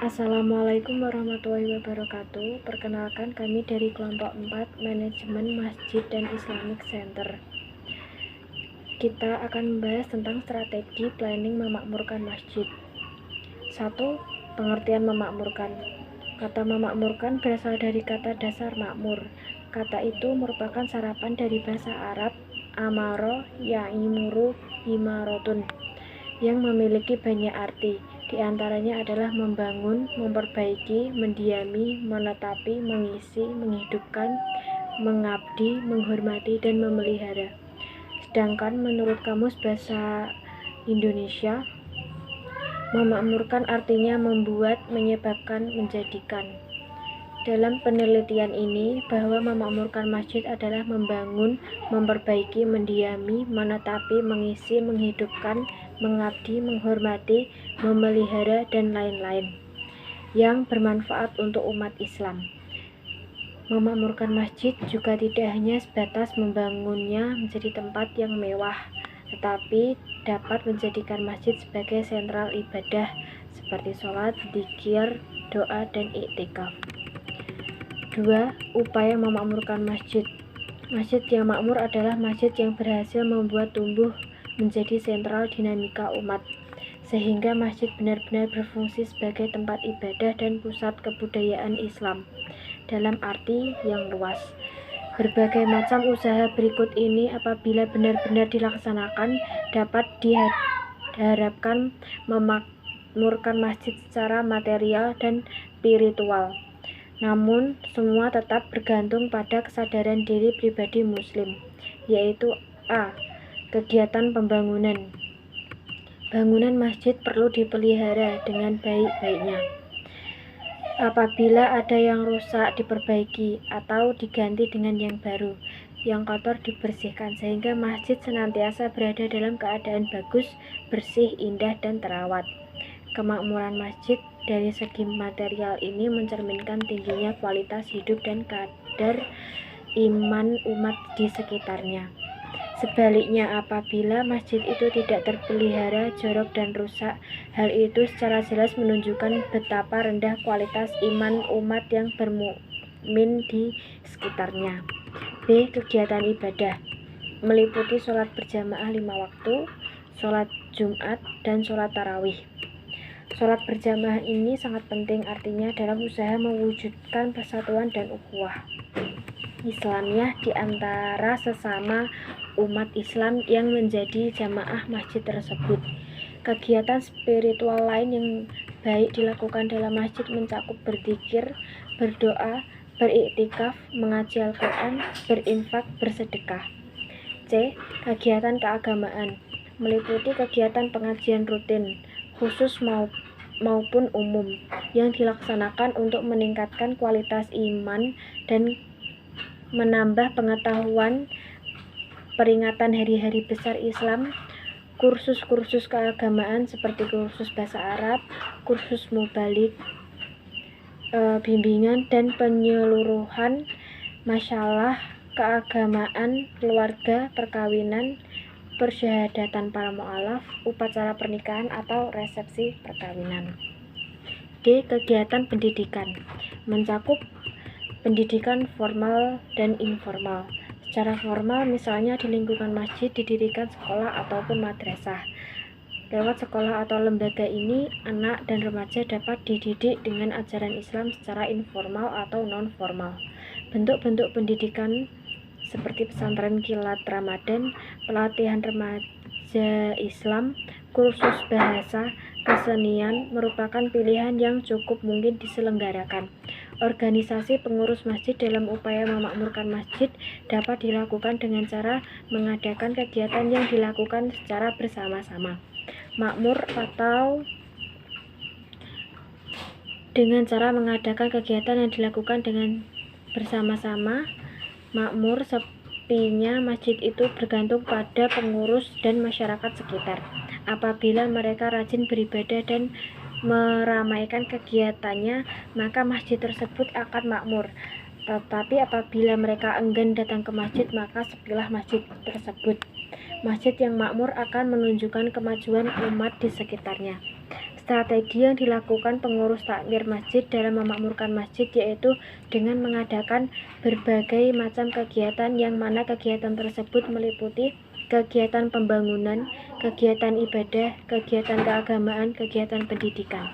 Assalamualaikum warahmatullahi wabarakatuh. Perkenalkan, kami dari kelompok 4 Manajemen Masjid dan Islamic Center. Kita akan membahas tentang strategi planning memakmurkan masjid. 1. Pengertian memakmurkan. Kata memakmurkan berasal dari kata dasar makmur. Kata itu merupakan sarapan dari bahasa Arab amaro ya'imuru imarotun yang memiliki banyak arti. Di antaranya adalah membangun, memperbaiki, mendiami, menetapi, mengisi, menghidupkan, mengabdi, menghormati, dan memelihara. Sedangkan menurut Kamus Bahasa Indonesia, memakmurkan artinya membuat, menyebabkan, menjadikan. Dalam penelitian ini, bahwa memakmurkan masjid adalah membangun, memperbaiki, mendiami, menetapi, mengisi, menghidupkan, mengabdi, menghormati, memelihara, dan lain-lain yang bermanfaat untuk umat Islam. Memakmurkan masjid juga tidak hanya sebatas membangunnya menjadi tempat yang mewah, tetapi dapat menjadikan masjid sebagai sentral ibadah seperti sholat, dzikir, doa, dan iktikaf. 2. Upaya memakmurkan masjid. Masjid yang makmur adalah masjid yang berhasil membuat tumbuh menjadi sentral dinamika umat, sehingga masjid benar-benar berfungsi sebagai tempat ibadah dan pusat kebudayaan Islam dalam arti yang luas. Berbagai macam usaha berikut ini apabila benar-benar dilaksanakan dapat diharapkan memakmurkan masjid secara material dan spiritual. Namun, semua tetap bergantung pada kesadaran diri pribadi muslim, yaitu A. Kegiatan pembangunan. Bangunan masjid perlu dipelihara dengan baik-baiknya. Apabila ada yang rusak, diperbaiki atau diganti dengan yang baru. Yang kotor dibersihkan sehingga masjid senantiasa berada dalam keadaan bagus, bersih, indah, dan terawat. Kemakmuran masjid dari segi material ini mencerminkan tingginya kualitas hidup dan kadar iman umat di sekitarnya. Sebaliknya, apabila masjid itu tidak terpelihara, jorok, dan rusak, hal itu secara jelas menunjukkan betapa rendah kualitas iman umat yang bermukmin di sekitarnya. B. Kegiatan ibadah meliputi sholat berjamaah 5 waktu, sholat Jumat, dan sholat tarawih. Sholat berjamaah ini sangat penting, artinya dalam usaha mewujudkan persatuan dan ukhuwah Islamiyah di antara sesama umat Islam yang menjadi jamaah masjid tersebut. Kegiatan spiritual lain yang baik dilakukan dalam masjid mencakup berzikir, berdoa, beriktikaf, mengaji Al-Quran, berinfak, bersedekah. C. Kegiatan keagamaan meliputi kegiatan pengajian rutin, khusus maupun umum, yang dilaksanakan untuk meningkatkan kualitas iman dan menambah pengetahuan, peringatan hari-hari besar Islam, kursus-kursus keagamaan seperti kursus bahasa Arab, kursus mubalik, bimbingan dan penyeluruhan masalah keagamaan, keluarga, perkawinan, persyahadatan para mu'alaf, upacara pernikahan atau resepsi perkawinan. D. Kegiatan pendidikan mencakup pendidikan formal dan informal. Secara formal, misalnya di lingkungan masjid didirikan sekolah ataupun madrasah. Lewat sekolah atau lembaga ini, anak dan remaja dapat dididik dengan ajaran Islam secara informal atau non-formal. Bentuk-bentuk pendidikan seperti pesantren kilat Ramadan, pelatihan remaja Islam, kursus bahasa, kesenian merupakan pilihan yang cukup mungkin diselenggarakan. Organisasi pengurus masjid dalam upaya memakmurkan masjid dapat dilakukan dengan cara mengadakan kegiatan yang dilakukan secara bersama-sama. Makmur atau dengan cara mengadakan kegiatan yang dilakukan dengan bersama-sama. Makmur sepinya masjid itu bergantung pada pengurus dan masyarakat sekitar. Apabila mereka rajin beribadah dan meramaikan kegiatannya, maka masjid tersebut akan makmur. Tetapi apabila mereka enggan datang ke masjid, maka sepilah masjid tersebut. Masjid yang makmur akan menunjukkan kemajuan umat di sekitarnya. strategi yang dilakukan pengurus takmir masjid dalam memakmurkan masjid yaitu dengan mengadakan berbagai macam kegiatan yang mana kegiatan tersebut meliputi kegiatan pembangunan, kegiatan ibadah, kegiatan keagamaan, kegiatan pendidikan.